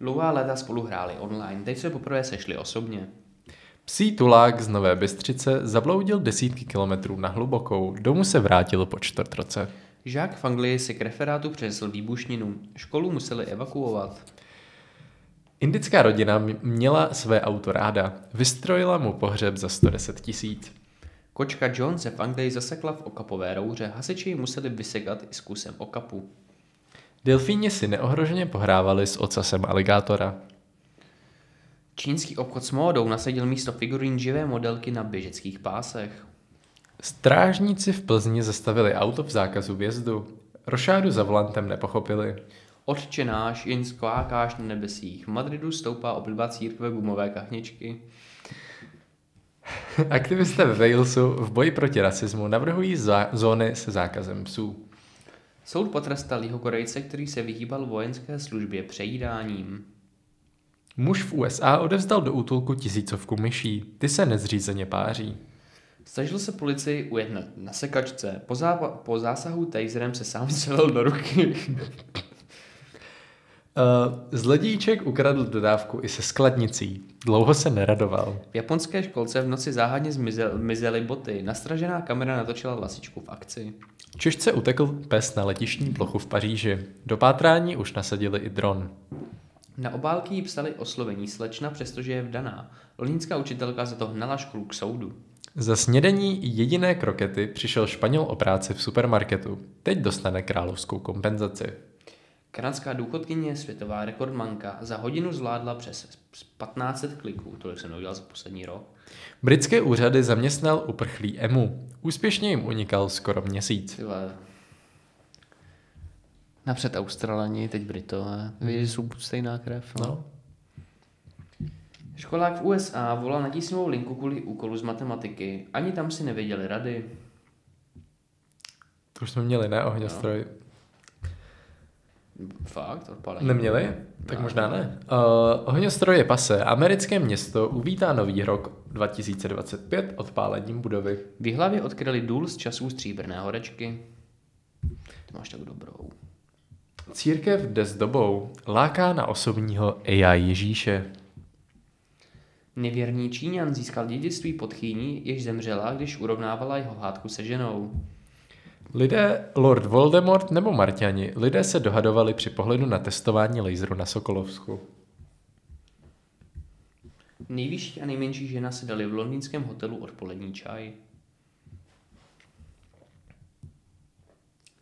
Dlouhá léta spolu hráli online, teď se poprvé sešli osobně. Psí tulák z Nové Bystřice zabloudil desítky kilometrů na hlubokou. Domů se vrátil po 4 roce. Žák v Anglii si k referátu přinesl výbušninu. Školu museli evakuovat. Indická rodina měla své auto ráda. Vystrojila mu pohřeb za 110 000. Kočka John se v Anglii zasekla v okapové rouře. Hasiči ji museli vysekat i s kusem okapu. Delfíni si neohroženě pohrávali s ocasem aligátora. Čínský obchod s módou nasadil místo figurín živé modelky na běžeckých pásech. Strážníci v Plzni zastavili auto v zákazu vjezdu. Rošádu za volantem nepochopili. Otče náš, jen sklákáš na nebesích. V Madridu stoupá obliba církve gumové kachničky. Aktivisté ve Walesu v boji proti rasismu navrhují zóny se zákazem psů. Soud potrestal Jihokorejce, který se vyhýbal vojenské službě přejídáním. Muž v USA odevzdal do útulku 1000 myší. Ty se nezřízeně páří. Snažil se policii ujet na sekačce. Po zásahu taserem se sám střelil do ruky. Zlodějíček ukradl dodávku i se skladnicí. Dlouho se neradoval. V japonské školce v noci záhadně zmizely boty. Nastražená kamera natočila lasičku v akci. Češce utekl pes na letištní plochu v Paříži. Do pátrání už nasadili i dron. Na obálky jí psali oslovení slečna, přestože je vdaná. Londýnská učitelka za to hnala školu k soudu. Za snědení jediné krokety přišel Španěl o práci v supermarketu. Teď dostane královskou kompenzaci. Kanadská důchodkyně, světová rekordmanka, za hodinu zvládla přes 1500 kliků, tolik jsem neudělal za poslední rok. Britské úřady zaměstnal uprchlý emu. Úspěšně jim unikal skoro měsíc. Napřed Australani, teď Britové. Víš, že jsou stejná krev. No. Školák v USA volal na tísňovou linku kvůli úkolu z matematiky. Ani tam si nevěděli rady. To už jsme měli, ne? Ohňostroj. Fakt? Odpálení. Neměli? Tak možná ne. Ohňostroj je pase. Americké město uvítá nový rok 2025 odpálením budovy. V Jihlavě odkryli důl z časů stříbrné horečky. Ty máš tak dobrou. Církev jde s dobou. Láká na osobního AI Ježíše. Nevěrný Číňan získal dědictví pod chýní, jež zemřela, když urovnávala jeho hádku se ženou. Lidé, Lord Voldemort nebo Marťani, lidé se dohadovali při pohledu na testování laseru na Sokolovsku. Nejvyšší a nejmenší žena si dali v londýnském hotelu odpolední čaj.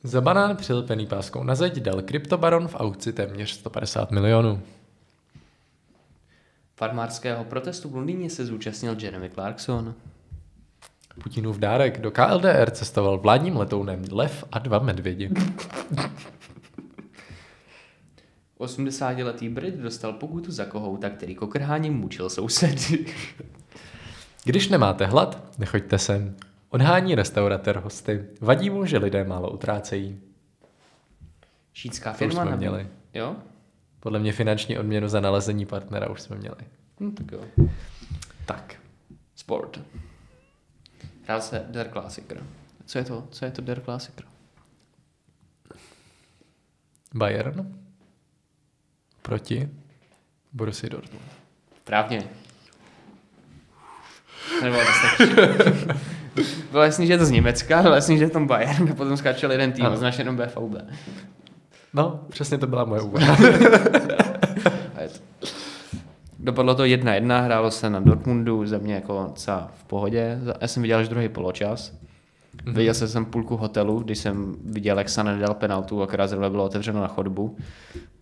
Za banán přilepený páskou na zeď dal kryptobaron v aukci téměř 150 milionů. Farmářského protestu v Londýně se zúčastnil Jeremy Clarkson. Putinův dárek. Do KLDR cestoval vládním letounem lev a 2 medvědi. 80letý Brit dostal pokutu za kohouta, který kokrháním mučil sousedy. Když nemáte hlad, nechoďte sem. Odhání restauratér hosty. Vadí mu, že lidé málo utrácejí. Čínská To už firma jsme měli. Jo? Podle mě finanční odměnu za nalezení partnera už jsme měli. Tak jo. Tak. Sport. Hrál se Der Klassiker. Co je to? Co je to Der Klassiker? Bayern proti Borussia Dortmund. Správně. Nebo bylo jasný, že je to z Německa, bylo jasný, že je to Bayern a potom skáčel jeden tým, znaš jenom BVB. No, přesně to byla moje úvaha. Dopadlo to 1-1, hrálo se na Dortmundu, za mě jako docela v pohodě. Já jsem viděl až druhý poločas. Viděl jsem půlku hotelu, když jsem viděl, jak Sané dal penaltu, akorát zrovna bylo otevřeno na chodbu.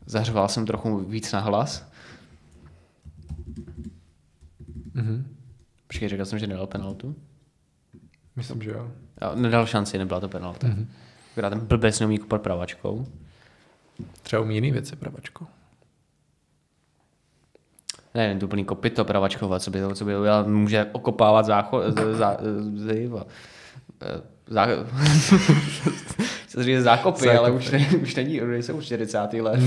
Zařval jsem trochu víc na hlas. Počkej, říkal jsem, že nedal penaltu? Myslím, že jo. Nedal šanci, nebyla to penalta. Akorát ten blbec neumí kopat pravačkou. Třeba umí jiný věci pravačkou. Ne, to úplný kopyto pravačkovat, co by udělal, může okopávat zákopy, ale už není, nejsou 40. let.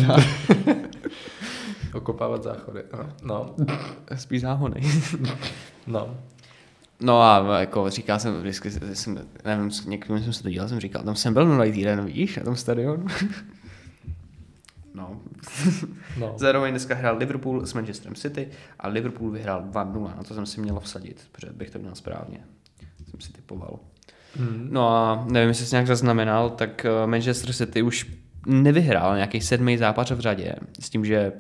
Okopávat záchody. No. Spíš záhony. No. No a jako říkal jsem, vždycky nevím, s někým jsem se to dělal, jsem říkal, tam jsem byl minulý týden, víš, na tom stadionu. No. Zároveň dneska hrál Liverpool s Manchesterem City a Liverpool vyhrál 2-0. Na to jsem si měl vsadit, protože bych to měl správně. Jsem si typoval. No a nevím, jestli jsi nějak zaznamenal, tak Manchester City už nevyhrál nějakých 7. zápas v řadě. S tím, že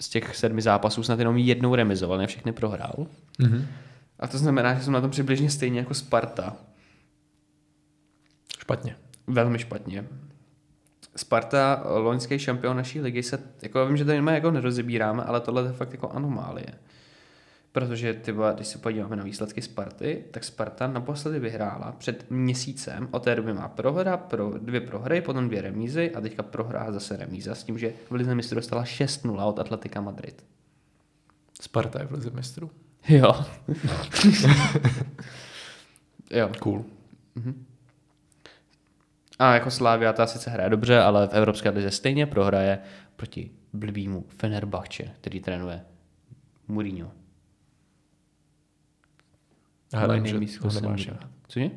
z těch 7 zápasů snad jenom jednou remizoval, ne všechny prohrál. A to znamená, že jsem na tom přibližně stejně jako Sparta. Špatně. Velmi špatně. Sparta, loňský šampion naší ligy, se, jako vím, že to jenom jako nerozebíráme, ale tohle je fakt jako anomálie. Protože když se podíváme na výsledky Sparty, tak Sparta naposledy vyhrála před měsícem, od té doby má 2 prohry, potom 2 remízy a teďka prohrá zase remíza s tím, že v lize mistrů dostala 6-0 od Atletica Madrid. Sparta je v lize mistrů. Jo. Jo. Cool. A jako Slavia ta sice hraje dobře, ale v Evropské lize stejně prohraje proti blbýmu Fenerbahče, který trénuje Mourinho. Cože?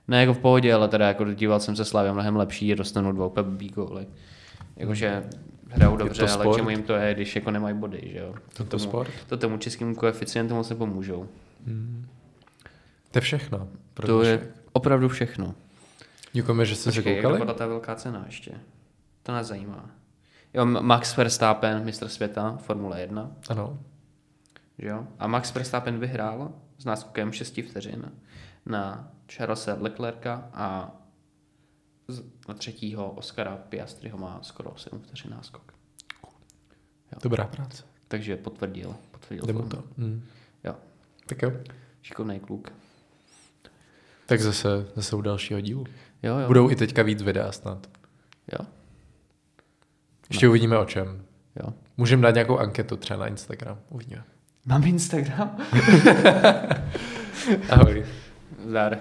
Ne, jako v pohodě, ale teda jako díval jsem se, Slavia mnohem lepší, dostanou 2 úplně blbý góly. Jakože hrajou dobře, ale k čemu jim to je, když jako nemají body, že jo? To tomu českému koeficientu moc nepomůžou. To je všechno. To je opravdu všechno. Děkujeme, že jste se koukali. Jak dopadla ta velká cena ještě? To nás zajímá. Jo, Max Verstappen, mistr světa, Formule 1. Ano. Jo? A Max Verstappen vyhrál s náskokem 6 vteřin na Charlesa Leclerca a na 3. Oscara Piastryho má skoro 7 vteřin náskok. Jo. Dobrá práce. Takže potvrdil Jde mu to. Jo. Tak jo. Šikovnej kluk. Tak zase u dalšího dílu. Jo. Budou i teďka víc videa snad. Jo. Ještě uvidíme o čem. Jo. Můžeme dát nějakou anketu třeba na Instagram. Uvidíme. Mám Instagram? Ahoj. Zdar.